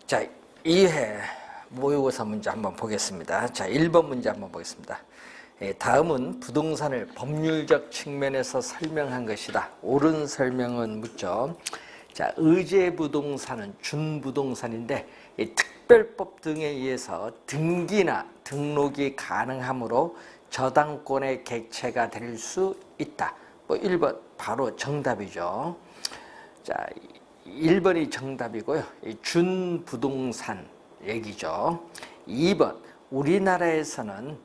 자, 2회 모의고사 문제 한번 보겠습니다. 자, 1번 문제 한번 보겠습니다. 다음은 부동산을 법률적 측면에서 설명한 것이다. 옳은 설명은 묻죠. 자, 의제 부동산은 준부동산인데 특별법 등에 의해서 등기나 등록이 가능하므로 저당권의 객체가 될 수 있다. 1번 바로 정답이죠. 자, 1번이 정답이고요. 준부동산 얘기죠. 2번 우리나라에서는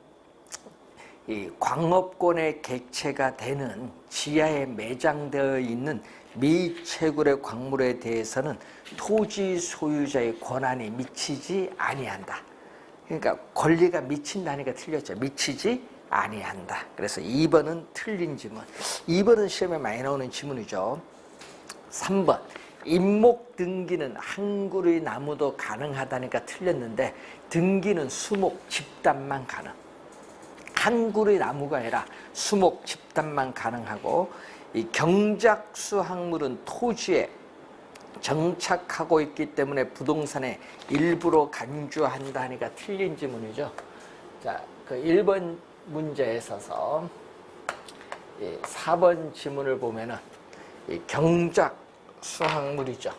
이 광업권의 객체가 되는 지하에 매장되어 있는 미채굴의 광물에 대해서는 토지 소유자의 권한이 미치지 아니한다. 그러니까 권리가 미친다니까 틀렸죠. 미치지 아니한다. 그래서 2번은 틀린 지문. 2번은 시험에 많이 나오는 지문이죠. 3번 임목 등기는 한 그루의 나무도 가능하다니까 틀렸는데 등기는 수목 집단만 가능. 한 그루의 나무가 아니라 수목 집단만 가능하고 이 경작수 학물은 토지에 정착하고 있기 때문에 부동산에 일부러 간주한다니까 틀린 지문이죠. 자, 그 1번 문제에 있어서 4번 지문을 보면은 이 경작수 학물이죠.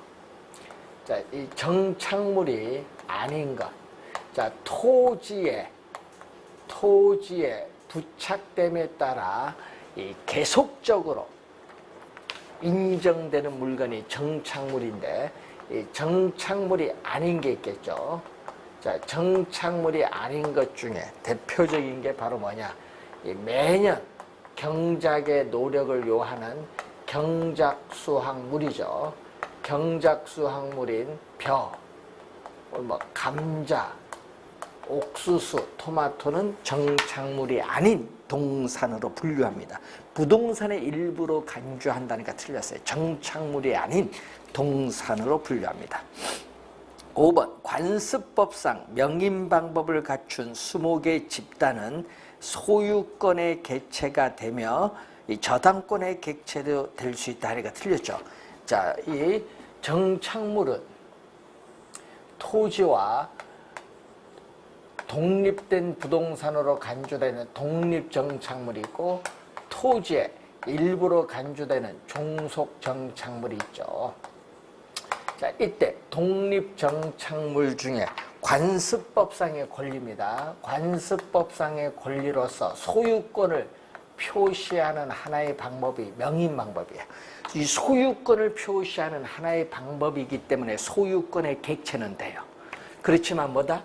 자, 이 정착물이 아닌 것. 자, 토지에 부착됨에 따라 이 계속적으로 인정되는 물건이 정착물인데 이 정착물이 아닌 게 있겠죠. 자, 정착물이 아닌 것 중에 대표적인 게 바로 뭐냐? 이 매년 경작의 노력을 요하는 경작수학물이죠. 경작수학물인 벼, 감자, 옥수수, 토마토는 정착물이 아닌 동산으로 분류합니다. 부동산의 일부로 간주한다니까 틀렸어요. 정착물이 아닌 동산으로 분류합니다. 5번 관습법상 명인 방법을 갖춘 수목의 집단은 소유권의 객체가 되며 이 저당권의 객체도 될 수 있다 하니까 틀렸죠. 자, 이 정착물은 토지와 독립된 부동산으로 간주되는 독립정착물이 있고 토지에 일부러 간주되는 종속정착물이 있죠. 자, 이때 독립정착물 중에 관습법상의 권리입니다. 관습법상의 권리로서 소유권을 표시하는 하나의 방법이 명인 방법이에요. 이 소유권을 표시하는 하나의 방법이기 때문에 소유권의 객체는 돼요. 그렇지만 뭐다?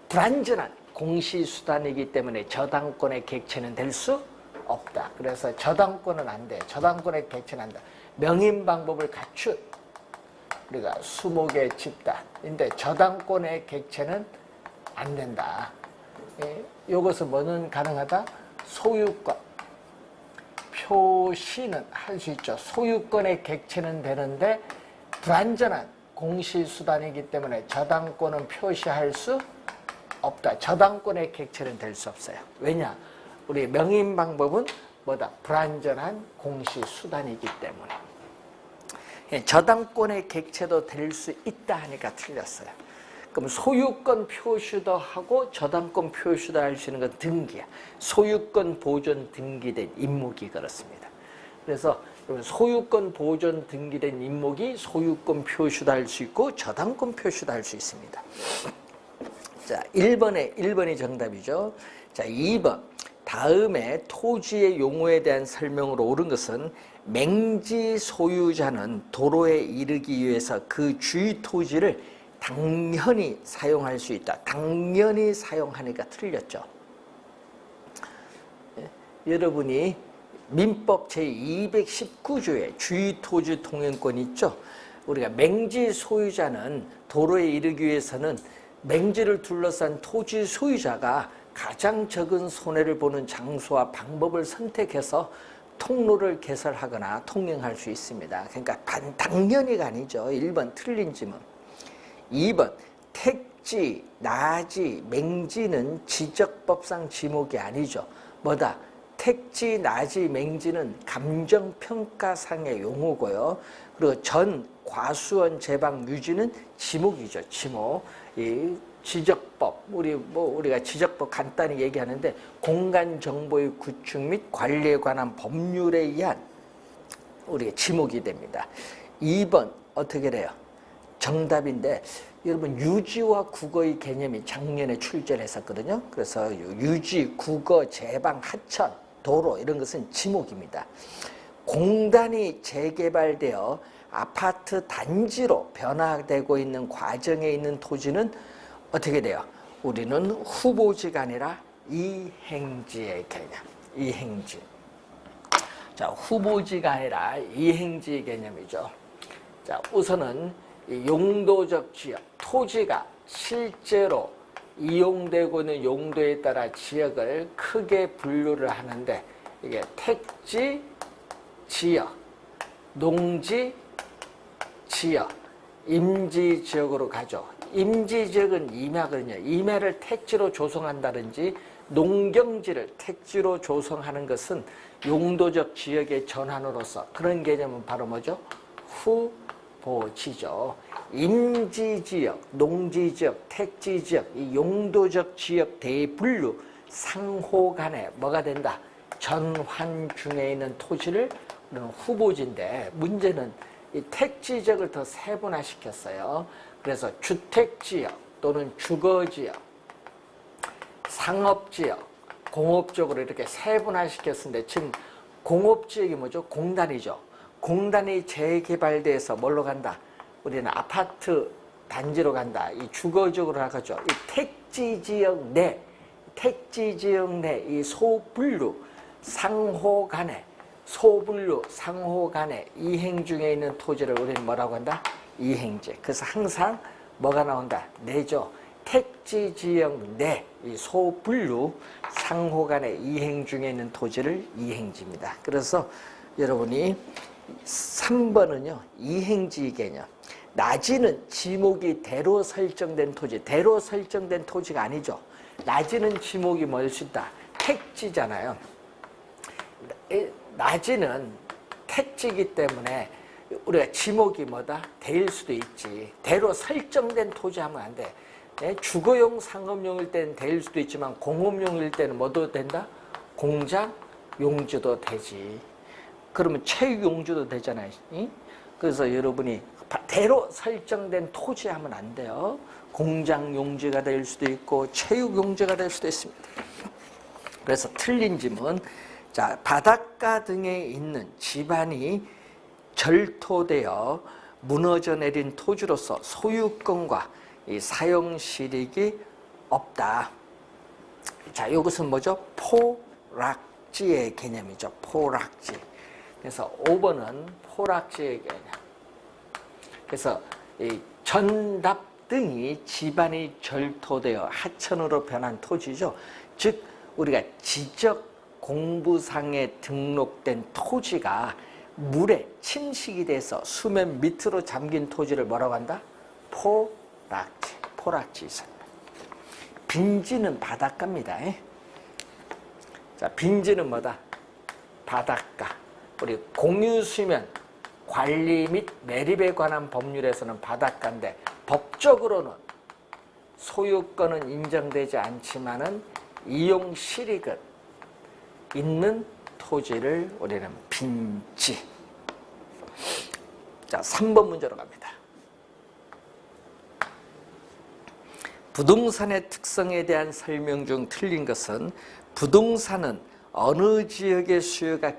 불완전한 공시수단이기 때문에 저당권의 객체는 될 수 없다. 그래서 저당권은 안 돼. 저당권의 객체는 안 돼. 명인 방법을 갖춘 우리가 수목의 집단인데 저당권의 객체는 안 된다. 이것은 뭐는 가능하다? 소유권 표시는 할 수 있죠. 소유권의 객체는 되는데 불완전한 공시수단이기 때문에 저당권은 표시할 수 없다. 저당권의 객체는 될 수 없어요. 왜냐? 우리 명인 방법은 뭐다? 불완전한 공시수단이기 때문에. 저당권의 객체도 될 수 있다 하니까 틀렸어요. 그럼 소유권 표시도 하고 저당권 표시도 할 수 있는 건 등기야. 소유권 보존 등기된 임목이 그렇습니다. 그래서 소유권 보존 등기된 임목이 소유권 표시도 할 수 있고 저당권 표시도 할 수 있습니다. 자, 1번이 정답이죠. 자, 2번. 다음에 토지의 용어에 대한 설명으로 옳은 것은 맹지 소유자는 도로에 이르기 위해서 그 주위 토지를 당연히 사용할 수 있다. 당연히 사용하니까 틀렸죠. 여러분이 민법 제219조에 주위 토지 통행권 있죠. 우리가 맹지 소유자는 도로에 이르기 위해서는 맹지를 둘러싼 토지 소유자가 가장 적은 손해를 보는 장소와 방법을 선택해서 통로를 개설하거나 통행할 수 있습니다. 그러니까 당연히가 아니죠. 1번 틀린 지문. 2번 택지, 나지, 맹지는 지적법상 지목이 아니죠. 뭐다? 택지, 나지, 맹지는 감정평가상의 용어고요. 그리고 전, 과수원, 제방, 유지는 지목이죠. 지목. 이 지적법, 우리가 지적법 간단히 얘기하는데 공간 정보의 구축 및 관리에 관한 법률에 의한 우리가 지목이 됩니다. 2번 어떻게 돼요? 정답인데 여러분 유지와 국어의 개념이 작년에 출제를 했었거든요. 그래서 유지, 국어, 제방, 하천, 도로 이런 것은 지목입니다. 공단이 재개발되어 아파트 단지로 변화되고 있는 과정에 있는 토지는 어떻게 돼요? 우리는 후보지가 아니라 이행지의 개념. 이행지. 자, 후보지가 아니라 이행지 개념이죠. 자, 우선은 용도적 지역, 토지가 실제로 이용되고 있는 용도에 따라 지역을 크게 분류를 하는데 이게 택지 지역, 농지 지역, 임지 지역으로 가죠. 임지 지역은 임야거든요. 임야를 택지로 조성한다든지 농경지를 택지로 조성하는 것은 용도적 지역의 전환으로서 그런 개념은 바로 뭐죠? 후보지죠. 임지지역, 농지지역, 택지지역, 이 용도적 지역 대분류 상호 간에 뭐가 된다? 전환 중에 있는 토지를 우리는 후보지인데 문제는 이 택지지역을 더 세분화시켰어요. 그래서 주택지역 또는 주거지역, 상업지역, 공업적으로 이렇게 세분화시켰는데 지금 공업지역이 뭐죠? 공단이죠. 공단이 재개발돼서 뭘로 간다? 우리는 아파트 단지로 간다. 이 주거지역으로 나가죠. 이 택지지역 내 이 소분류 상호 간에 소분류 상호 간에 이행 중에 있는 토지를 우리는 뭐라고 한다? 이행지. 그래서 항상 뭐가 나온다? 내죠. 택지지역 내 이 소분류 상호 간에 이행 중에 있는 토지를 이행지입니다. 그래서 여러분이 3번은요. 이행지 개념. 나지는 지목이 대로 설정된 토지. 대로 설정된 토지가 아니죠. 나지는 지목이 뭘 수 있다? 택지잖아요. 나지는 택지이기 때문에 우리가 지목이 뭐다? 대일 수도 있지. 대로 설정된 토지 하면 안 돼. 주거용, 상업용일 때는 대일 수도 있지만 공업용일 때는 뭐도 된다? 공장, 용지도 되지. 그러면 체육용지도 되잖아요. 그래서 여러분이 대로 설정된 토지 하면 안 돼요. 공장 용지가 될 수도 있고 체육 용지가 될 수도 있습니다. 그래서 틀린 질문. 자, 바닷가 등에 있는 지반이 절토되어 무너져 내린 토지로서 소유권과 이 사용 실익이 없다. 자, 이것은 뭐죠? 포락지의 개념이죠. 포락지. 그래서 5번은 포락지의 개념. 그래서 이 전답 등이 지반이 절토되어 하천으로 변한 토지죠. 즉 우리가 지적 공부상에 등록된 토지가 물에 침식이 돼서 수면 밑으로 잠긴 토지를 뭐라고 한다? 포락지 있습니다. 빈지는 바닷가입니다. 자, 빈지는 뭐다? 바닷가. 우리 공유수면 관리 및 매립에 관한 법률에서는 바닷가인데 법적으로는 소유권은 인정되지 않지만은 이용 실익은 있는 토지를 우리는 빈지. 자, 3번 문제로 갑니다. 부동산의 특성에 대한 설명 중 틀린 것은 부동산은 어느 지역의 수요가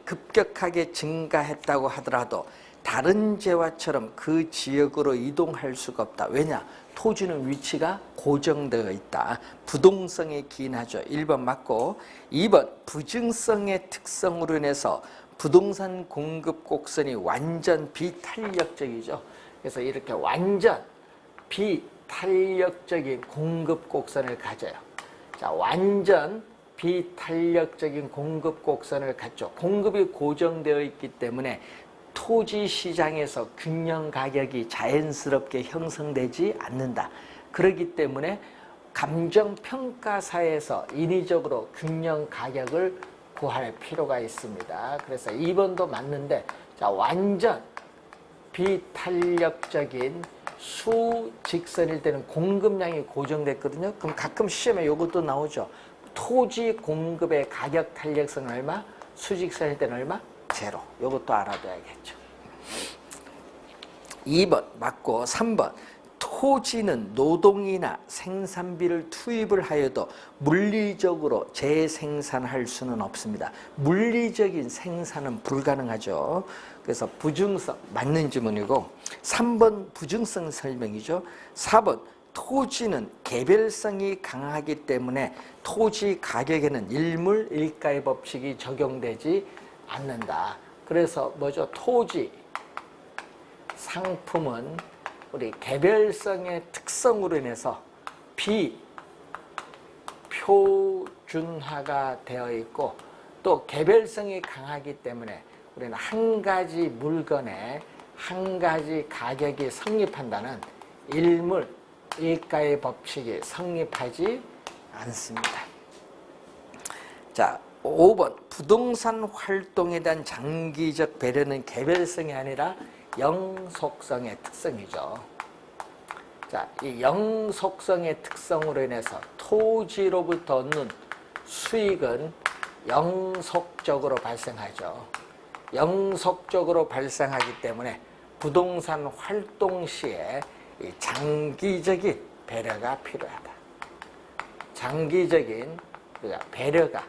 급격하게 증가했다고 하더라도 다른 재화처럼 그 지역으로 이동할 수가 없다. 왜냐? 토지는 위치가 고정되어 있다. 부동성에 기인하죠. 1번 맞고 2번 부증성의 특성으로 인해서 부동산 공급 곡선이 완전 비탄력적이죠. 그래서 이렇게 완전 비탄력적인 공급 곡선을 가져요. 자, 완전 비탄력적인 공급 곡선을 갖죠. 공급이 고정되어 있기 때문에 토지 시장에서 균형 가격이 자연스럽게 형성되지 않는다. 그렇기 때문에 감정평가사에서 인위적으로 균형 가격을 구할 필요가 있습니다. 그래서 2번도 맞는데, 자, 완전 비탄력적인 수직선일 때는 공급량이 고정됐거든요. 그럼 가끔 시험에 이것도 나오죠. 토지 공급의 가격 탄력성은 얼마? 수직선일 때는 얼마? 제로. 이것도 알아둬야겠죠. 2번 맞고 3번. 토지는 노동이나 생산비를 투입을 하여도 물리적으로 재생산할 수는 없습니다. 물리적인 생산은 불가능하죠. 그래서 부증성 맞는 지문이고 3번 부증성 설명이죠. 4번 토지는 개별성이 강하기 때문에 토지 가격에는 일물 일가의 법칙이 적용되지 않는다. 그래서 뭐죠? 토지 상품은 우리 개별성의 특성으로 인해서 비표준화가 되어 있고 또 개별성이 강하기 때문에 우리는 한 가지 물건에 한 가지 가격이 성립한다는 일물 일가의 법칙이 성립하지 않습니다. 자, 5번 부동산 활동에 대한 장기적 배려는 개별성이 아니라 영속성의 특성이죠. 자, 이 영속성의 특성으로 인해서 토지로부터 얻는 수익은 영속적으로 발생하죠. 영속적으로 발생하기 때문에 부동산 활동 시에 이 장기적인 배려가 필요하다. 장기적인 배려가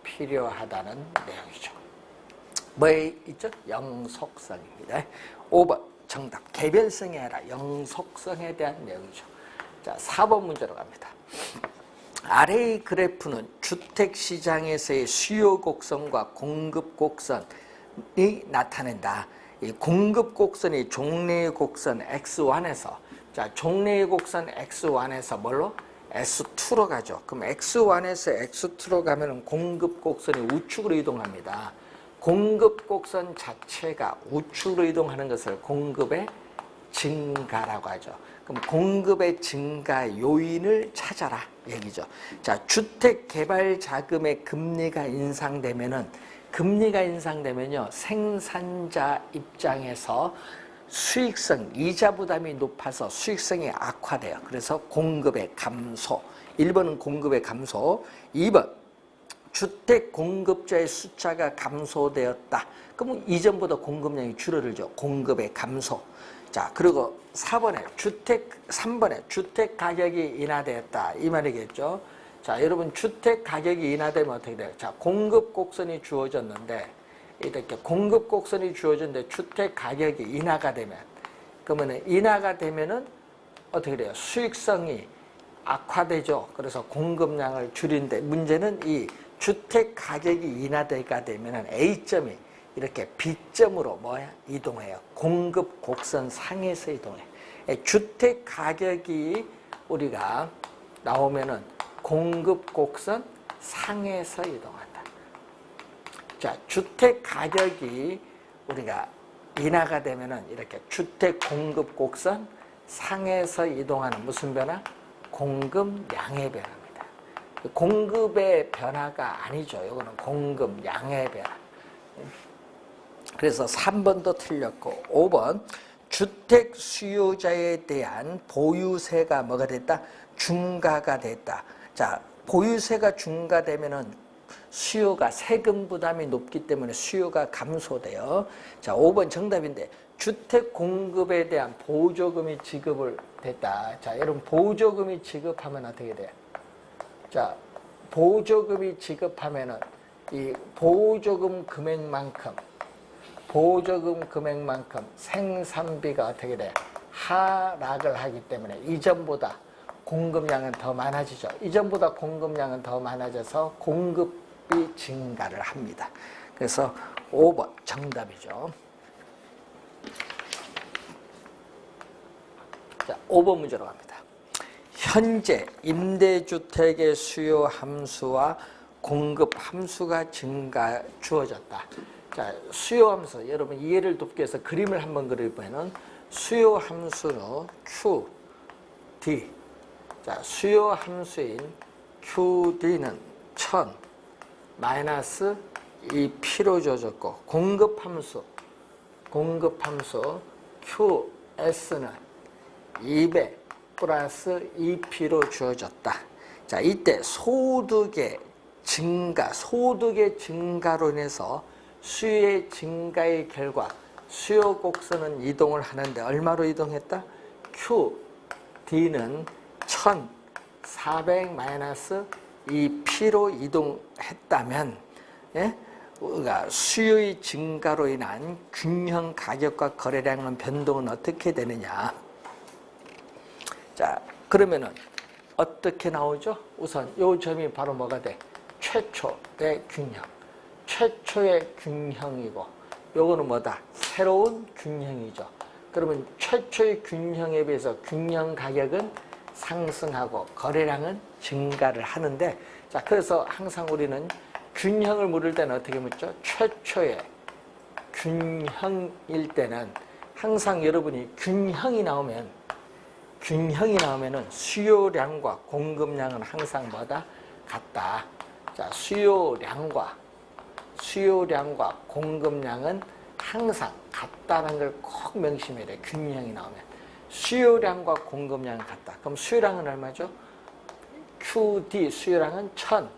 필요하다는 내용이죠. 뭐에 있죠? 영속성입니다. 5번 정답. 개별성이 아니라 영속성에 대한 내용이죠. 자, 4번 문제로 갑니다. 아래의 그래프는 주택시장에서의 수요 곡선과 공급 곡선이 나타낸다. 이 공급 곡선이 종래의 곡선 X1에서 자, 종래의 곡선 X1에서 뭘로? S2로 가죠. 그럼 X1에서 X2로 가면 공급 곡선이 우측으로 이동합니다. 공급 곡선 자체가 우측으로 이동하는 것을 공급의 증가라고 하죠. 그럼 공급의 증가 요인을 찾아라 얘기죠. 자, 주택 개발 자금의 금리가 인상되면요, 생산자 입장에서 수익성, 이자 부담이 높아서 수익성이 악화돼요. 그래서 공급의 감소. 1번은 공급의 감소. 2번 주택 공급자의 숫자가 감소되었다. 그러면 이전보다 공급량이 줄어들죠. 공급의 감소. 자, 그리고 3번에 주택 가격이 인하되었다. 이 말이겠죠. 자, 여러분 주택 가격이 인하되면 어떻게 돼요? 자, 공급 곡선이 주어졌는데 이렇게 공급 곡선이 주어졌는데 주택 가격이 인하가 되면 그러면은 인하가 되면은 어떻게 돼요? 수익성이 악화되죠. 그래서 공급량을 줄인데 문제는 이 주택 가격이 인하가 되면은 A점이 이렇게 B점으로 이동해요. 공급 곡선 상에서 이동해. 주택 가격이 우리가 나오면은 공급 곡선 상에서 이동한다. 자, 주택 가격이 우리가 인하가 되면은 이렇게 주택 공급 곡선 상에서 이동하는 무슨 변화? 공급량의 변화입니다. 공급의 변화가 아니죠. 이거는 공급량의 변화. 그래서 3번도 틀렸고 5번 주택 수요자에 대한 보유세가 뭐가 됐다? 중과가 됐다. 자, 보유세가 중과되면은 수요가 세금 부담이 높기 때문에 수요가 감소돼요. 자, 5번 정답인데 주택 공급에 대한 보조금이 지급을 됐다. 자, 여러분 보조금이 지급하면 어떻게 돼요? 자, 보조금이 지급하면은 이 보조금 금액만큼 생산비가 어떻게 돼? 하락을 하기 때문에 이전보다 공급량은 더 많아지죠. 이전보다 공급량은 더 많아져서 공급이 증가를 합니다. 그래서 5번 정답이죠. 자, 5번 문제로 갑니다. 현재 임대주택의 수요 함수와 공급 함수가 주어졌다. 자, 수요 함수, 여러분 이해를 돕기 위해서 그림을 한번 그려보면 수요 함수는 QD. 자, 수요 함수인 QD는 1000 마이너스 2P로 주어졌고 공급함수 QS는 200 플러스 2P로 주어졌다. 자, 이때 소득의 증가로 인해서 수요의 증가의 결과 수요 곡선은 이동을 하는데 얼마로 이동했다? QD는 1400 마이너스 2P로 이동했다면, 예? 우리가 수요의 증가로 인한 균형 가격과 거래량은 변동은 어떻게 되느냐? 자, 그러면은 어떻게 나오죠? 우선 요 점이 바로 뭐가 돼? 최초의 균형. 최초의 균형이고 요거는 뭐다? 새로운 균형이죠. 그러면 최초의 균형에 비해서 균형 가격은 상승하고 거래량은 증가를 하는데, 자, 그래서 항상 우리는 균형을 물을 때는 어떻게 묻죠? 최초의 균형일 때는 항상 여러분이 균형이 나오면은 수요량과 공급량은 항상 뭐다? 같다. 자, 수요량과 공급량은 항상 같다는 걸 꼭 명심해야 돼. 균형이 나오면 수요량과 공급량은 같다. 그럼 수요량은 얼마죠? QD 수요량은 1000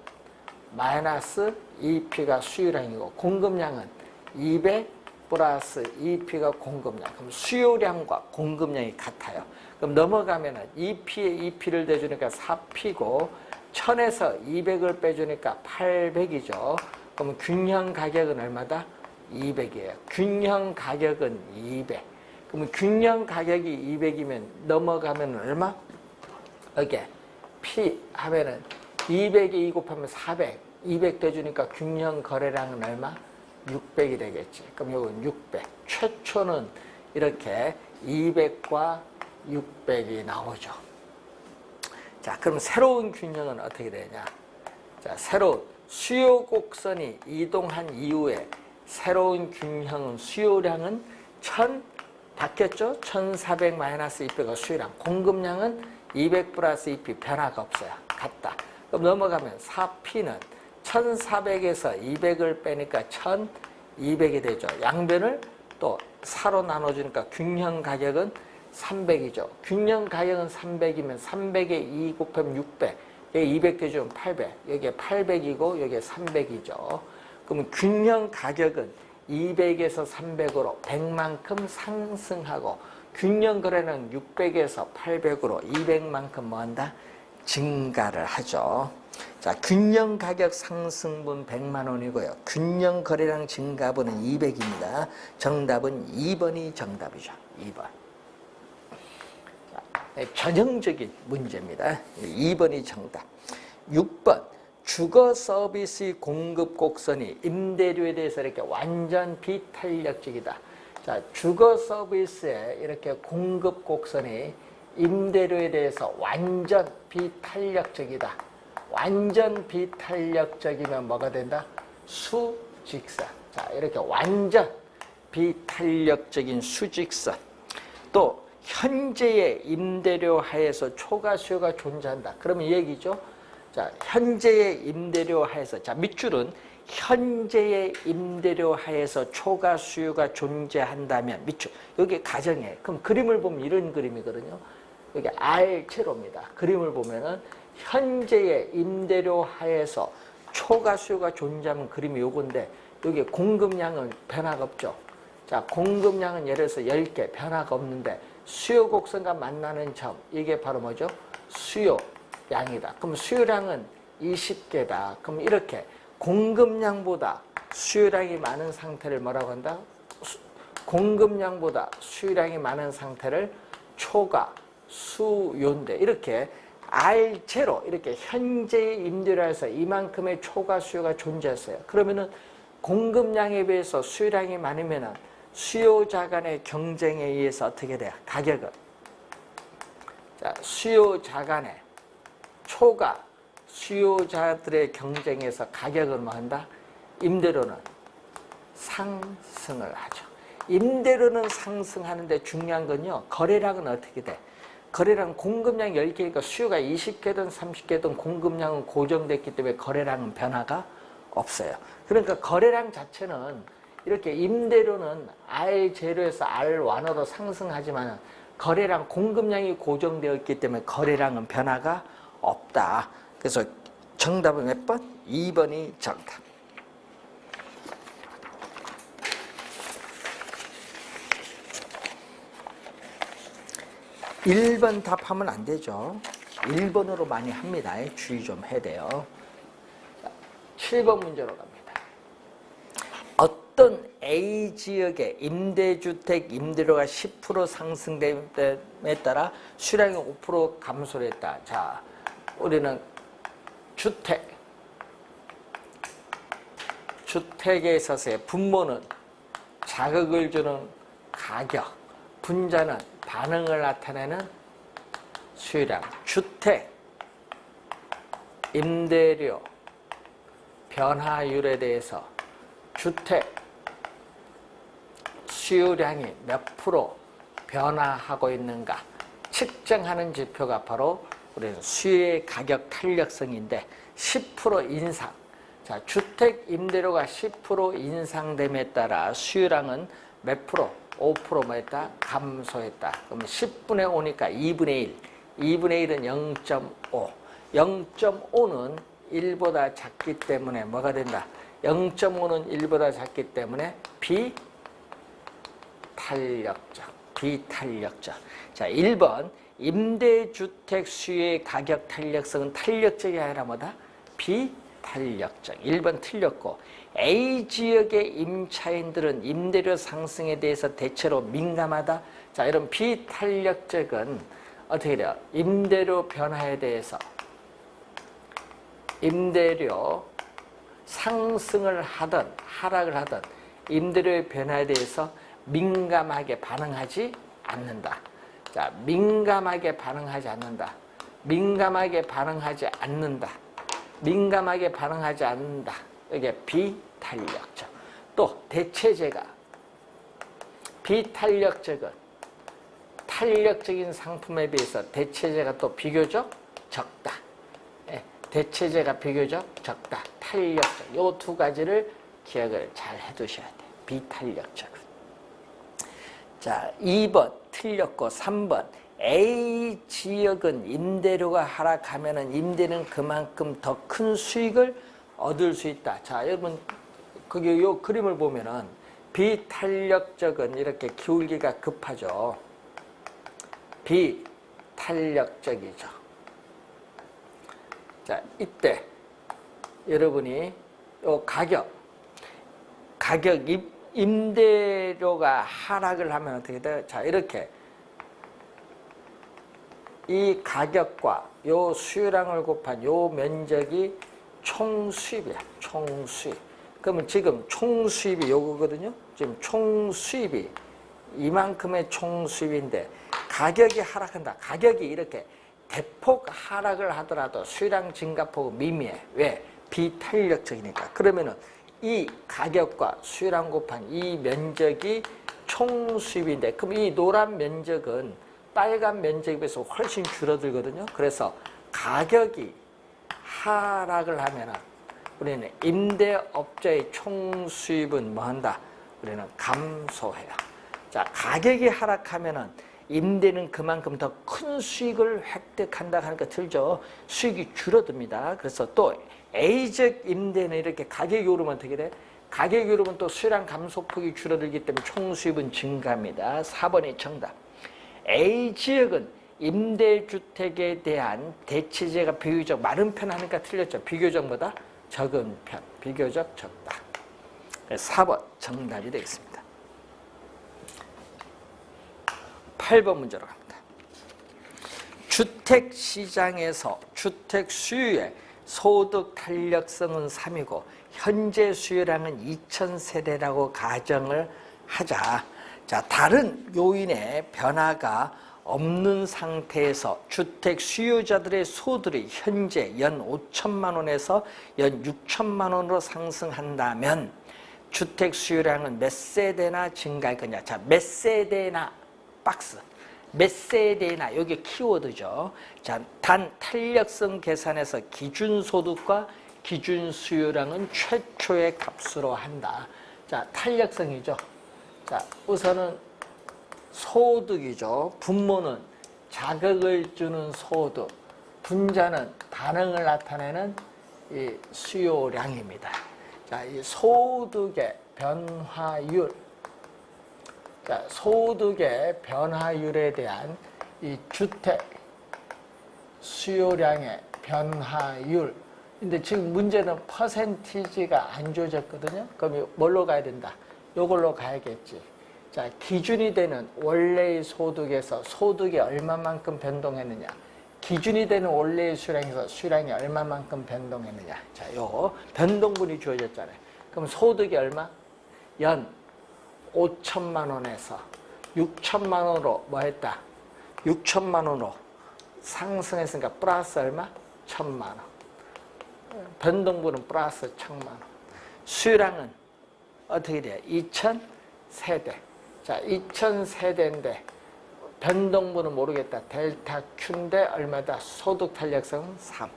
마이너스 2P가 수요량이고 공급량은 200 플러스 2P가 공급량. 그럼 수요량과 공급량이 같아요. 그럼 넘어가면은 2P에 2P를 대주니까 4P고 1000에서 200을 빼주니까 800이죠. 그럼 균형 가격은 얼마다? 200이에요. 균형 가격은 200. 그러면 균형 가격이 200이면 넘어가면 얼마? 여기 P 하면은 200에 2 곱하면 400. 200 대주니까 균형 거래량은 얼마? 600이 되겠지. 그럼 이건 600. 최초는 이렇게 200과 600이 나오죠. 자, 그럼 새로운 균형은 어떻게 되냐? 자, 새로운 수요 곡선이 이동한 이후에 새로운 균형은 수요량은 1000 바뀌었죠? 1400 마이너스 200가 수요량. 공급량은 200 플러스 2P 변화가 없어요. 같다. 그럼 넘어가면 4P는 1400에서 200을 빼니까 1200이 되죠. 양변을 또 4로 나눠주니까 균형 가격은 300이죠. 균형 가격은 300이면 300에 2 곱하면 600. 여기 200 대주면 800. 여기에 800이고 여기에 300이죠. 그러면 균형 가격은 200에서 300으로 100만큼 상승하고 균형 거래는 600에서 800으로 200만큼 뭐한다? 증가를 하죠. 자, 균형 가격 상승분 100만 원이고요. 균형 거래량 증가분은 200입니다. 정답은 2번이 정답이죠. 2번. 전형적인 문제입니다. 2번이 정답. 6번. 주거 서비스 공급 곡선이 임대료에 대해서 이렇게 완전 비탄력적이다. 자, 주거 서비스에 이렇게 공급 곡선이 임대료에 대해서 완전 비탄력적이다. 완전 비탄력적이면 뭐가 된다? 수직선. 자, 이렇게 완전 비탄력적인 수직선. 또 현재의 임대료 하에서 초과 수요가 존재한다. 그러면 이 얘기죠. 자, 현재의 임대료 하에서, 자, 밑줄은 현재의 임대료 하에서 초과 수요가 존재한다면 밑줄. 여기 가정이에요. 그럼 그림을 보면 이런 그림이거든요. 여기 R체로입니다. 그림을 보면은 현재의 임대료 하에서 초과 수요가 존재하면 그림이 요건데 여기 공급량은 변화가 없죠. 자, 공급량은 예를 들어서 10개 변화가 없는데 수요 곡선과 만나는 점, 이게 바로 뭐죠? 수요량이다. 그럼 수요량은 20개다. 그럼 이렇게 공급량보다 수요량이 많은 상태를 뭐라고 한다? 공급량보다 수요량이 많은 상태를 초과 수요인데, 이렇게 R제로 이렇게 현재의 임대료에서 이만큼의 초과 수요가 존재했어요. 그러면은 공급량에 비해서 수요량이 많으면은 수요자 간의 경쟁에 의해서 어떻게 돼요? 가격은. 자, 수요자 간의 초과 수요자들의 경쟁에서 가격은 뭐 한다? 임대료는 상승을 하죠. 임대료는 상승하는데 중요한 건요, 거래량은 어떻게 돼? 거래량 공급량 10개니까 수요가 20개든 30개든 공급량은 고정됐기 때문에 거래량은 변화가 없어요. 그러니까 거래량 자체는 이렇게 임대료는 R0에서 R1으로 상승하지만 거래량 공급량이 고정되어 있기 때문에 거래량은 변화가 없다. 그래서 정답은 몇 번? 2번이 정답. 1번 답하면 안 되죠. 1번으로 많이 합니다. 주의 좀 해야 돼요. 7번 문제로 갑니다. 어떤 A 지역의 임대주택 임대료가 10% 상승됨에 따라 수량이 5% 감소를 했다. 자, 우리는 주택에 있어서의 분모는 자극을 주는 가격, 분자는 반응을 나타내는 수요량, 주택, 임대료, 변화율에 대해서 주택 수요량이 몇 프로 변화하고 있는가 측정하는 지표가 바로 우리는 수요의 가격 탄력성인데 10% 인상. 자, 주택 임대료가 10% 인상됨에 따라 수요량은 몇 프로? 5%뭐 했다? 감소했다. 그러면 10분의 5니까 2분의 1. 2분의 1은 0.5. 0.5는 1보다 작기 때문에 뭐가 된다? 0.5는 1보다 작기 때문에 비탄력적. 자, 1번 임대주택 수요의 가격 탄력성은 탄력적이 아니라 뭐다? 비탄력적. 1번 틀렸고 A 지역의 임차인들은 임대료 상승에 대해서 대체로 민감하다. 자, 이런 비탄력적은 어떻게 돼요? 임대료 변화에 대해서 임대료 상승을 하든 하락을 하든 임대료의 변화에 대해서 민감하게 반응하지 않는다. 자, 민감하게 반응하지 않는다. 이게 비탄력적. 또 대체재가 비탄력적은 탄력적인 상품에 비해서 대체재가 또 비교적 적다. 대체재가 비교적 적다. 탄력적. 요 두 가지를 기억을 잘 해두셔야 돼요. 비탄력적은. 자, 2번 틀렸고 3번 A 지역은 임대료가 하락하면은 임대는 그만큼 더 큰 수익을 얻을 수 있다. 자, 여러분 거기 요 그림을 보면은 비탄력적은 이렇게 기울기가 급하죠. 비탄력적이죠. 자, 이때 여러분이 요 가격 임대료가 하락을 하면 어떻게 돼요? 자, 이렇게 이 가격과 요 수요량을 곱한 요 면적이 총수입이야. 총수입. 그러면 지금 총수입이 요거거든요. 지금 총수입이 이만큼의 총수입인데 가격이 하락한다. 가격이 이렇게 대폭 하락을 하더라도 수요량 증가폭은 미미해. 왜? 비탄력적이니까. 그러면은 이 가격과 수요량 곱한 이 면적이 총수입인데 그럼 이 노란 면적은 빨간 면적에 비해서 훨씬 줄어들거든요. 그래서 가격이 하락을 하면은 우리는 임대업자의 총수입은 뭐 한다? 우리는 감소해요. 자, 가격이 하락하면은 임대는 그만큼 더 큰 수익을 획득한다 하니까 들죠. 수익이 줄어듭니다. 그래서 또 A적 임대는 이렇게 가격이 오르면 어떻게 돼? 가격이 오르면 또 수요량 감소폭이 줄어들기 때문에 총수입은 증가합니다. 4번이 정답. A 지역은 임대주택에 대한 대체재가 비교적 많은 편 하니까 틀렸죠. 비교적보다 적은 편. 비교적 적다. 4번 정답이 되겠습니다. 8번 문제로 갑니다. 주택시장에서 주택 수요의 소득 탄력성은 3이고 현재 수요량은 2,000세대라고 가정을 하자. 자, 다른 요인의 변화가 없는 상태에서 주택 수요자들의 소득이 현재 연 5천만 원에서 연 6천만 원으로 상승한다면 주택 수요량은 몇 세대나 증가할 거냐. 자, 몇 세대나 박스. 몇 세대나 여기 키워드죠. 자, 단 탄력성 계산에서 기준소득과 기준 수요량은 최초의 값으로 한다. 자, 탄력성이죠. 자, 우선은 소득이죠. 분모는 자극을 주는 소득, 분자는 반응을 나타내는 이 수요량입니다. 자, 이 소득의 변화율, 자, 소득의 변화율에 대한 이 주택 수요량의 변화율. 근데 지금 문제는 퍼센티지가 안 주어졌거든요. 그럼 뭘로 가야 된다? 요걸로 가야겠지. 자, 기준이 되는 원래의 소득에서 소득이 얼마만큼 변동했느냐. 기준이 되는 원래의 수량에서 수량이 얼마만큼 변동했느냐. 자, 요 변동분이 주어졌잖아요. 그럼 소득이 얼마? 연 5천만 원에서 6천만 원으로 뭐 했다? 6천만 원으로 상승했으니까 플러스 얼마? 1천만 원. 변동분은 플러스 1천만 원. 수요량은 어떻게 돼요? 2000세대. 자, 2000세대인데 변동분은 모르겠다. 델타 Q인데 얼마다? 소득 탄력성은 3.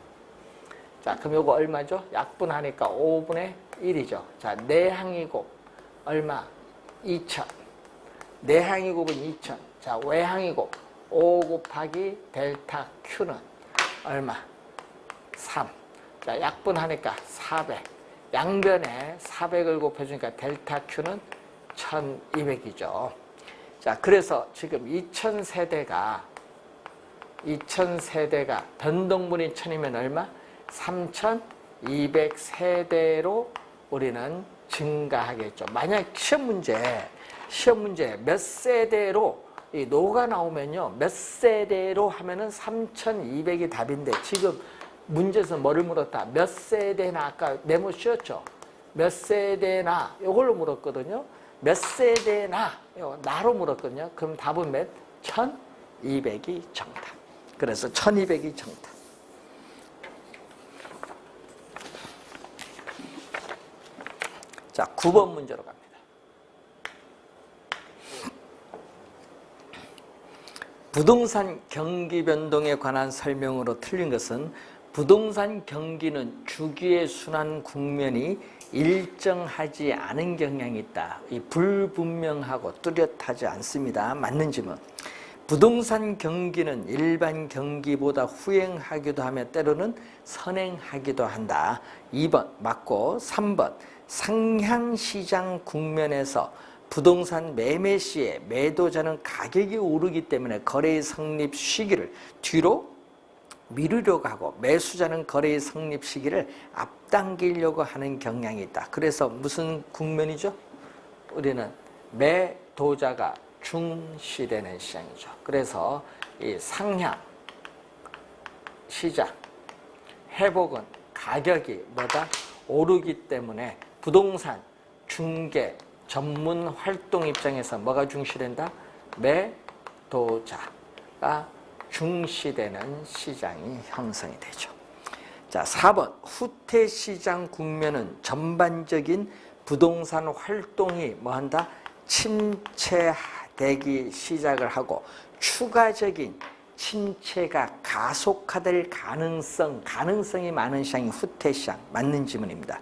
자, 그럼 요거 얼마죠? 약분하니까 5분의 1이죠. 자, 내항이곱 얼마? 2000. 내항이곱은 2000. 자, 외항이곱 5 곱하기 델타 Q는 얼마? 3. 자, 약분하니까 400. 양변에 400을 곱해주니까 델타 Q는 1200이죠. 자, 그래서 지금 2000세대가 변동분이 1000이면 얼마? 3200세대로 우리는 증가하겠죠. 만약 시험 문제 몇 세대로 이 노가 나오면요. 몇 세대로 하면은 3200이 답인데 지금 문제에서 뭐를 물었다? 몇 세대나 아까 네모 씌웠죠? 몇 세대나 이걸로 물었거든요. 몇 세대나 나로 물었거든요. 그럼 답은 몇? 1200이 정답. 그래서 1200이 정답. 자, 9번 문제로 갑니다. 부동산 경기 변동에 관한 설명으로 틀린 것은 부동산 경기는 주기의 순환 국면이 일정하지 않은 경향이 있다. 이 불분명하고 뚜렷하지 않습니다. 맞는 질문. 부동산 경기는 일반 경기보다 후행하기도 하며 때로는 선행하기도 한다. 2번 맞고 3번 상향시장 국면에서 부동산 매매 시에 매도자는 가격이 오르기 때문에 거래의 성립 시기를 뒤로 미루려고 하고 매수자는 거래의 성립 시기를 앞당기려고 하는 경향이 있다. 그래서 무슨 국면이죠? 우리는 매도자가 중시되는 시장이죠. 그래서 이 상향 시장 회복은 가격이 뭐다? 오르기 때문에 부동산 중개 전문 활동 입장에서 뭐가 중시된다? 매도자가 중시되는 시장이 형성이 되죠. 자, 4번 후퇴시장 국면은 전반적인 부동산 활동이 뭐한다? 침체되기 시작을 하고 추가적인 침체가 가속화될 가능성이 많은 시장이 후퇴시장. 맞는 지문입니다.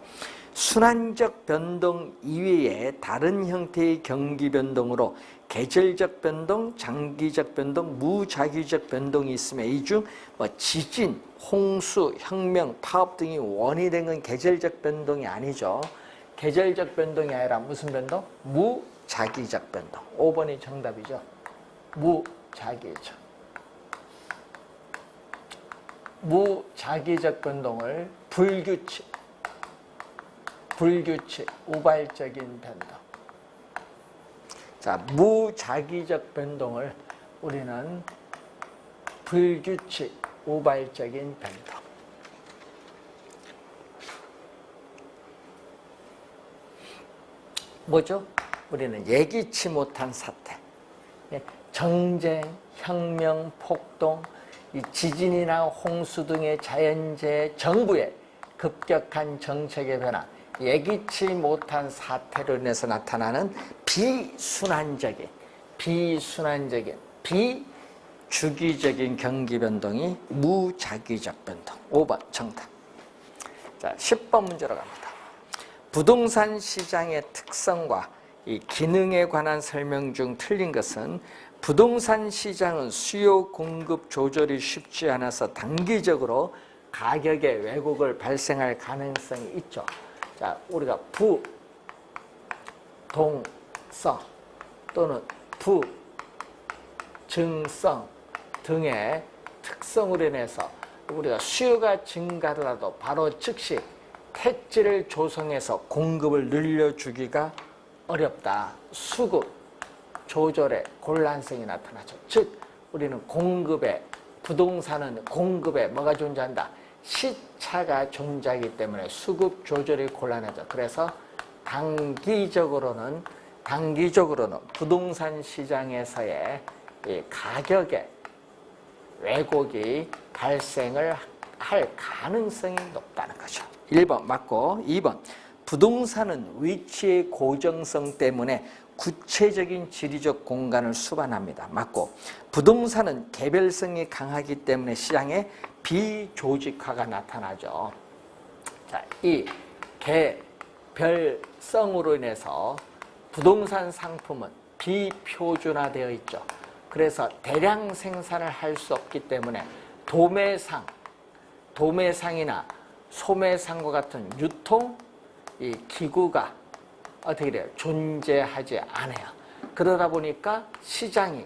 순환적 변동 이외에 다른 형태의 경기 변동으로 계절적 변동, 장기적 변동, 무작위적 변동이 있으며 이 중 지진, 홍수, 혁명, 파업 등이 원인이 된 건 계절적 변동이 아니죠. 계절적 변동이 아니라 무슨 변동? 무작위적 변동. 5번이 정답이죠. 무작위적. 무작위적 변동을 불규칙, 우발적인 변동. 자, 무작위적 변동을 우리는 불규칙, 우발적인 변동. 뭐죠? 우리는 예기치 못한 사태. 정쟁, 혁명, 폭동, 이 지진이나 홍수 등의 자연재해, 정부의 급격한 정책의 변화, 예기치 못한 사태로 인해서 나타나는 비순환적인, 비주기적인 경기 변동이 무작위적 변동. 5번 정답. 자, 10번 문제로 갑니다. 부동산 시장의 특성과 이 기능에 관한 설명 중 틀린 것은 부동산 시장은 수요 공급 조절이 쉽지 않아서 단기적으로 가격의 왜곡을 발생할 가능성이 있죠. 자, 우리가 부동성 또는 부증성 등의 특성으로 인해서 우리가 수요가 증가하더라도 바로 즉시 택지를 조성해서 공급을 늘려주기가 어렵다. 수급 조절에 곤란성이 나타나죠. 즉 우리는 부동산은 공급에 뭐가 존재한다? 시차가 존재하기 때문에 수급 조절이 곤란하죠. 그래서 단기적으로는 부동산 시장에서의 이 가격의 왜곡이 발생을 할 가능성이 높다는 거죠. 1번 맞고, 2번 부동산은 위치의 고정성 때문에 구체적인 지리적 공간을 수반합니다. 맞고, 부동산은 개별성이 강하기 때문에 시장에 비조직화가 나타나죠. 자, 이 개별성으로 인해서 부동산 상품은 비표준화되어 있죠. 그래서 대량 생산을 할 수 없기 때문에 도매상이나 소매상과 같은 유통 이 기구가 어떻게 돼요? 존재하지 않아요. 그러다 보니까 시장이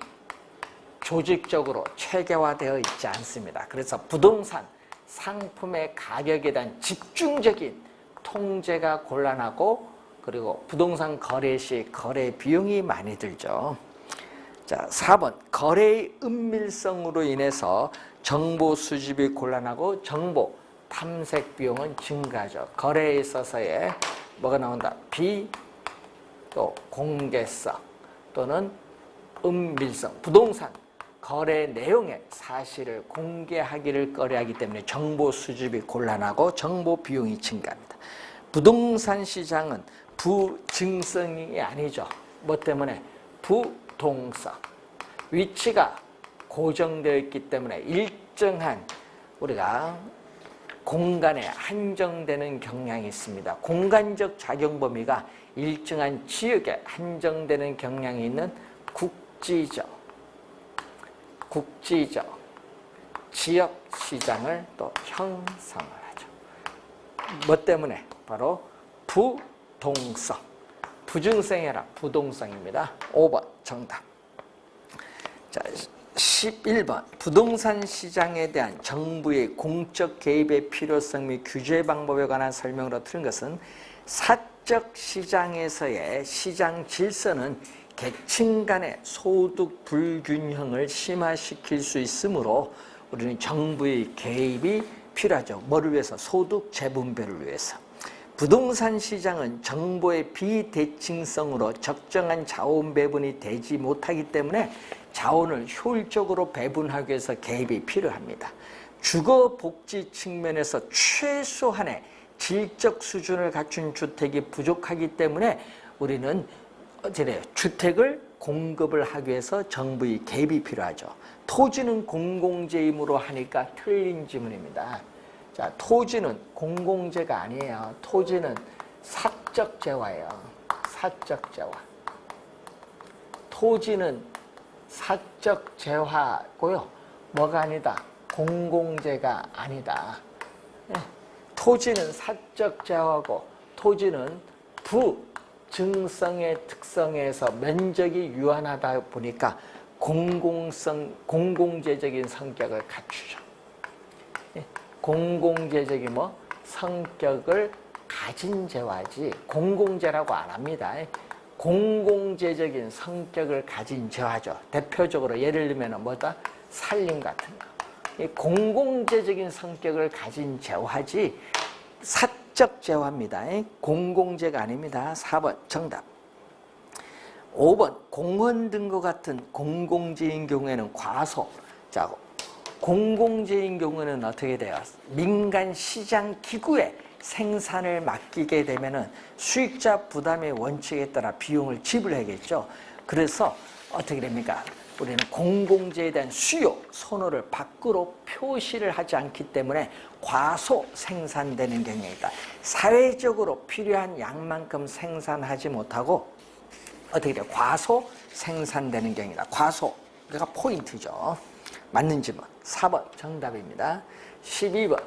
조직적으로 체계화되어 있지 않습니다. 그래서 부동산 상품의 가격에 대한 집중적인 통제가 곤란하고, 그리고 부동산 거래 시 거래 비용이 많이 들죠. 자, 4번 거래의 은밀성으로 인해서 정보 수집이 곤란하고 정보 탐색 비용은 증가하죠. 거래에 있어서의 뭐가 나온다? 또 공개성 또는 은밀성. 부동산 거래 내용의 사실을 공개하기를 꺼려하기 때문에 정보 수집이 곤란하고 정보 비용이 증가합니다. 부동산 시장은 부증성이 아니죠. 뭐 때문에? 부동성. 위치가 고정되어 있기 때문에 일정한 우리가 공간에 한정되는 경향이 있습니다. 공간적 작용 범위가 일정한 지역에 한정되는 경향이 있는 국지적 지역 시장을 또 형성을 하죠. 뭐 때문에? 바로 부동성. 부증성이 아니라 부동성입니다. 5번 정답. 자, 11번 부동산 시장에 대한 정부의 공적 개입의 필요성 및 규제 방법에 관한 설명으로 틀린 것은 사적 시장에서의 시장 질서는 계층 간의 소득 불균형을 심화시킬 수 있으므로 우리는 정부의 개입이 필요하죠. 뭐를 위해서? 소득 재분배를 위해서. 부동산 시장은 정보의 비대칭성으로 적정한 자원 배분이 되지 못하기 때문에 자원을 효율적으로 배분하기 위해서 개입이 필요합니다. 주거복지 측면에서 최소한의 질적 수준을 갖춘 주택이 부족하기 때문에 우리는 주택을 공급을 하기 위해서 정부의 개입이 필요하죠. 토지는 공공재임으로 하니까 틀린 지문입니다. 자, 토지는 공공재가 아니에요. 토지는 사적 재화예요. 사적 재화. 토지는 사적 재화고요. 뭐가 아니다? 공공재가 아니다. 토지는 사적 재화고, 토지는 부증성의 특성에서 면적이 유한하다 보니까 공공재적인 성격을 갖추죠. 공공재적인 성격을 가진 재화지 공공재라고 안 합니다. 공공재적인 성격을 가진 재화죠. 대표적으로 예를 들면 뭐다? 산림 같은 거. 공공재적인 성격을 가진 재화지 사적 재화입니다. 공공재가 아닙니다. 4번 정답. 5번 공원 등과 같은 공공재인 경우에는 과소. 자, 공공재인 경우는 어떻게 돼요? 민간 시장 기구에 생산을 맡기게 되면은 수익자 부담의 원칙에 따라 비용을 지불해야겠죠. 그래서 어떻게 됩니까? 우리는 공공재에 대한 수요, 선호를 밖으로 표시를 하지 않기 때문에 과소 생산되는 경향이다. 사회적으로 필요한 양만큼 생산하지 못하고 어떻게 돼요? 과소 생산되는 경향이다. 과소가 포인트죠. 맞는 질문. 4번 정답입니다. 12번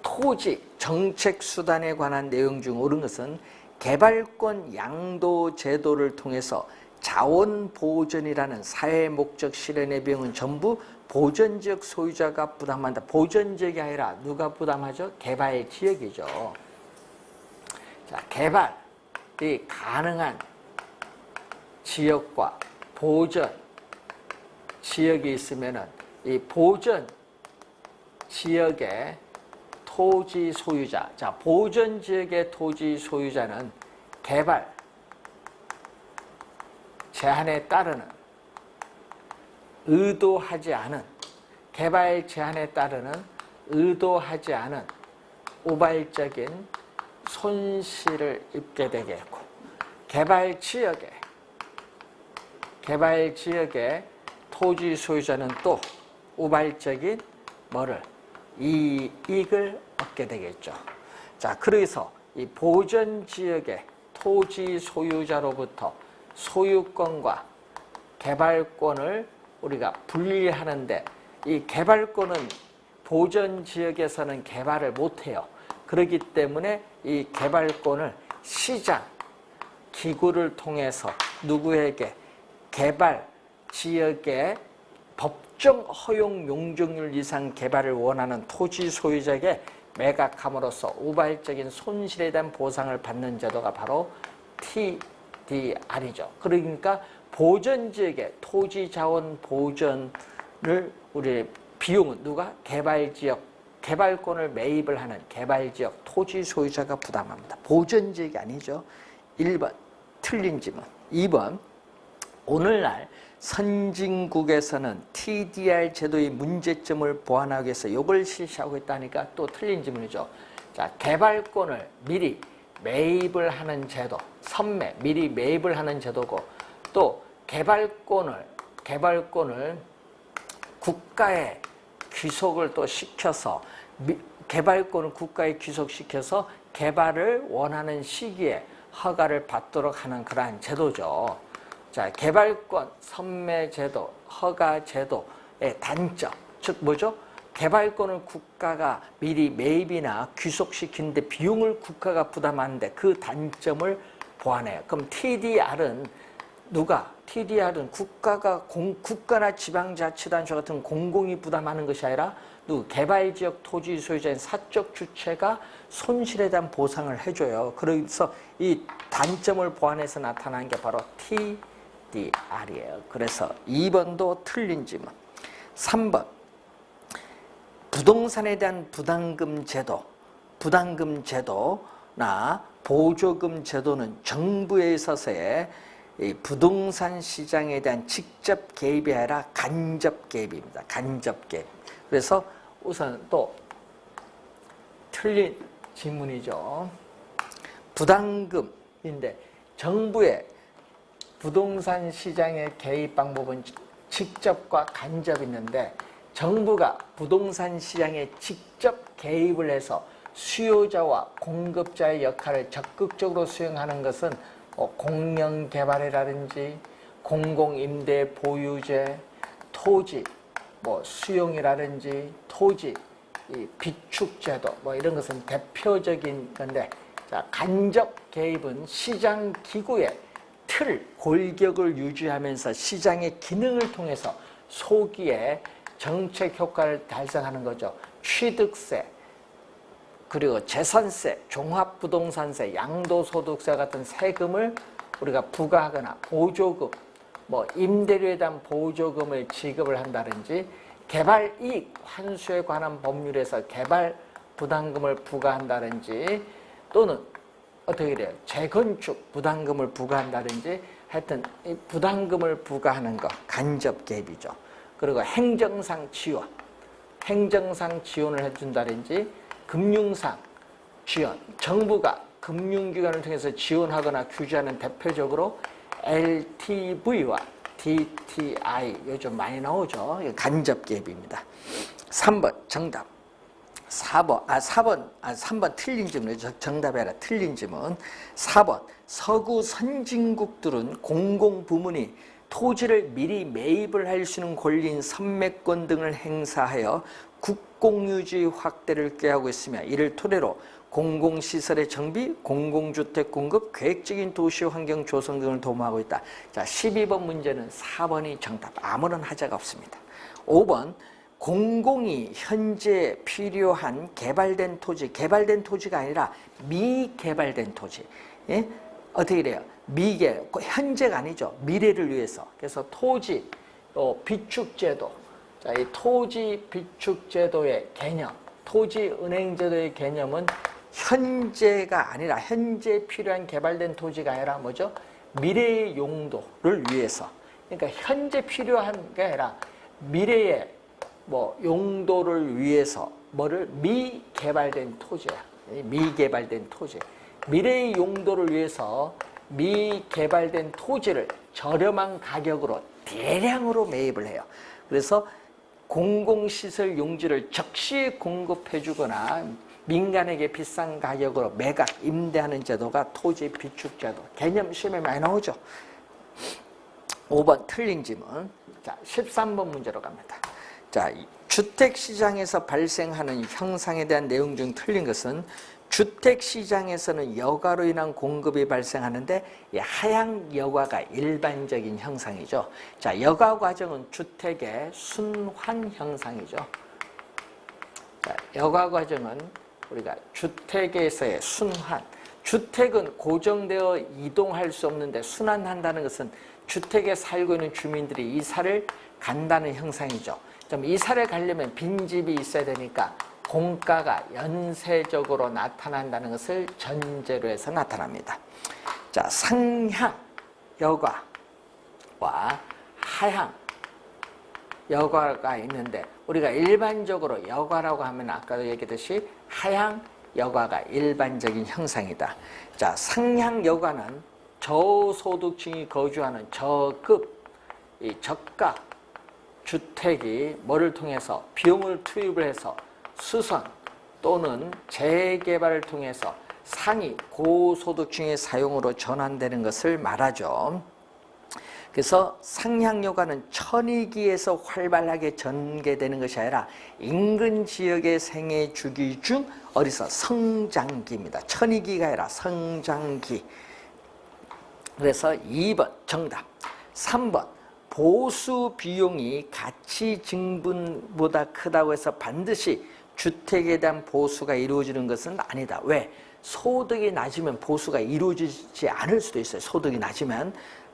토지 정책 수단에 관한 내용 중 옳은 것은 개발권 양도 제도를 통해서 자원 보전이라는 사회 목적 실현의 비용은 전부 보전지역 소유자가 부담한다. 보전지역이 아니라 누가 부담하죠? 개발 지역이죠. 자, 개발이 가능한 지역과 보전 지역이 있으면은 이 보전 지역의 토지 소유자, 자, 보전 지역의 토지 소유자는 개발 제한에 따르는 의도하지 않은 개발 제한에 따르는 의도하지 않은 우발적인 손실을 입게 되겠고 개발 지역의 토지 소유자는 또 우발적인 뭐를 이익을 얻게 되겠죠. 자, 그래서 이 보전 지역의 토지 소유자로부터 소유권과 개발권을 우리가 분리하는데 이 개발권은 보전 지역에서는 개발을 못해요. 그렇기 때문에 이 개발권을 시장 기구를 통해서 누구에게 개발 지역의 법정 허용 용적률 이상 개발을 원하는 토지 소유자에게 매각함으로써 우발적인 손실에 대한 보상을 받는 제도가 바로 TDR이죠. 그러니까 보전지역의 토지 자원 보전을 우리 비용은 누가? 개발지역, 개발권을 매입을 하는 개발지역 토지 소유자가 부담합니다. 보전지역이 아니죠. 1번 틀린 질문. 2번 오늘날 선진국에서는 TDR 제도의 문제점을 보완하기 위해서 이걸 실시하고 있다니까 또 틀린 질문이죠. 자, 개발권을 미리 매입을 하는 제도, 선매, 미리 매입을 하는 제도고 또 개발권을 국가에 귀속을 또 시켜서 개발권을 국가에 귀속시켜서 개발을 원하는 시기에 허가를 받도록 하는 그러한 제도죠. 자, 개발권, 선매 제도, 허가 제도의 단점, 즉 뭐죠? 개발권을 국가가 미리 매입이나 귀속시키는데 비용을 국가가 부담하는데 그 단점을 보완해요. 그럼 TDR은 누가? TDR은 국가나 지방자치단체 같은 공공이 부담하는 것이 아니라 개발지역 토지 소유자인 사적 주체가 손실에 대한 보상을 해줘요. 그래서 이 단점을 보완해서 나타난 게 바로 TDR이에요. 그래서 2번도 틀린 질문. 3번 부동산에 대한 부담금 제도나 보조금 제도는 정부에 있어서의 이 부동산 시장에 대한 직접 개입이 아니라 간접 개입입니다. 간접 개입. 그래서 우선 또 틀린 질문이죠. 부담금인데 정부의 부동산 시장의 개입 방법은 직접과 간접이 있는데 정부가 부동산 시장에 직접 개입을 해서 수요자와 공급자의 역할을 적극적으로 수행하는 것은 공영개발이라든지 공공임대 보유제, 토지 수용이라든지 토지 비축제도 이런 것은 대표적인 건데, 자, 간접 개입은 시장 기구의 틀, 골격을 유지하면서 시장의 기능을 통해서 소기의 정책 효과를 달성하는 거죠. 취득세, 그리고 재산세, 종합부동산세, 양도소득세 같은 세금을 우리가 부과하거나 보조금, 임대료에 대한 보조금을 지급을 한다든지 개발이익 환수에 관한 법률에서 개발 부담금을 부과한다든지 또는 어떻게 돼요? 재건축 부담금을 부과한다든지 하여튼 이 부담금을 부과하는 거 간접 개입이죠. 그리고 행정상 지원을 해준다든지 금융상 지원, 정부가 금융기관을 통해서 지원하거나 규제하는 대표적으로 LTV와 DTI 요즘 많이 나오죠. 간접기업입니다. 3번 정답. 3번 틀린 질문. 정답이 아니라 틀린 질문. 4번 서구 선진국들은 공공부문이 토지를 미리 매입을 할 수 있는 권리인 선매권 등을 행사하여 국공유지 확대를 꾀하고 있으며 이를 토대로 공공시설의 정비, 공공주택 공급, 계획적인 도시환경 조성 등을 도모하고 있다. 자, 12번 문제는 4번이 정답. 아무런 하자가 없습니다. 5번 공공이 현재 필요한 개발된 토지가 아니라 미개발된 토지. 예? 어떻게 돼요? 현재가 아니죠. 미래를 위해서. 그래서 토지 비축제도. 자, 이 토지 비축제도의 개념, 토지은행제도의 개념은 현재가 아니라 현재 필요한 개발된 토지가 아니라 뭐죠? 미래의 용도를 위해서. 그러니까 현재 필요한 게 아니라 미래의 용도를 위해서 미개발된 토지야. 미개발된 토지. 미래의 용도를 위해서 미개발된 토지를 저렴한 가격으로 대량으로 매입을 해요. 그래서 공공시설 용지를 적시에 공급해 주거나 민간에게 비싼 가격으로 매각, 임대하는 제도가 토지 비축제도. 개념 시험에 많이 나오죠. 5번 틀린 질문. 자, 13번 문제로 갑니다. 자, 주택시장에서 발생하는 형상에 대한 내용 중 틀린 것은 주택시장에서는 여가로 인한 공급이 발생하는데 이 하향 여가가 일반적인 형상이죠. 자, 여가 과정은 주택의 순환 현상이죠. 자, 여가 과정은 우리가 주택에서의 순환. 주택은 고정되어 이동할 수 없는데 순환한다는 것은 주택에 살고 있는 주민들이 이사를 간다는 형상이죠. 좀 이사를 가려면 빈집이 있어야 되니까 공가가 연쇄적으로 나타난다는 것을 전제로 해서 나타납니다. 자, 상향 여가와 하향 여가가 있는데 우리가 일반적으로 여가라고 하면 아까도 얘기했듯이 하향 여가가 일반적인 형상이다. 자, 상향 여가는 저소득층이 거주하는 저급, 이 저가 주택이 뭐를 통해서 비용을 투입을 해서 수선 또는 재개발을 통해서 상위 고소득층의 사용으로 전환되는 것을 말하죠. 그래서 상향여가는 천이기에서 활발하게 전개되는 것이 아니라 인근 지역의 생애 주기 중 어디서 성장기입니다. 천이기가 아니라 성장기. 그래서 2번 정답. 3번 보수 비용이 가치 증분보다 크다고 해서 반드시 주택에 대한 보수가 이루어지는 것은 아니다. 왜? 소득이 낮으면 보수가 이루어지지 않을 수도 있어요. 소득이 낮으면.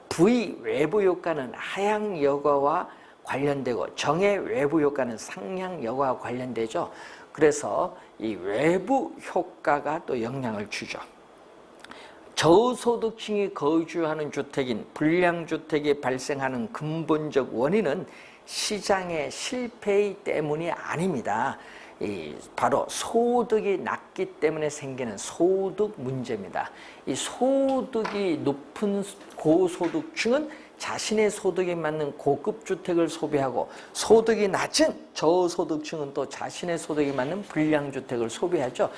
부의 외부 효과는 하향 여가와 관련되고 정의 외부 효과는 상향 여가와 관련되죠. 그래서 이 외부 효과가 또 영향을 주죠. 저소득층이 거주하는 주택인 불량주택이 발생하는 근본적 원인은 시장의 실패 때문이 아닙니다. 바로 소득이 낮기 때문에 생기는 소득 문제입니다. 이 소득이 높은 고소득층은 자신의 소득에 맞는 고급 주택을 소비하고 소득이 낮은 저소득층은 또 자신의 소득에 맞는 불량주택을 소비하죠.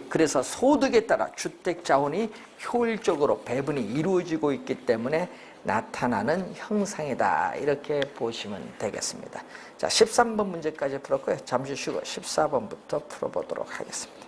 그래서 소득에 따라 주택 자원이 효율적으로 배분이 이루어지고 있기 때문에 나타나는 형상이다. 이렇게 보시면 되겠습니다. 자, 13번 문제까지 풀었고요. 잠시 쉬고 14번부터 풀어보도록 하겠습니다.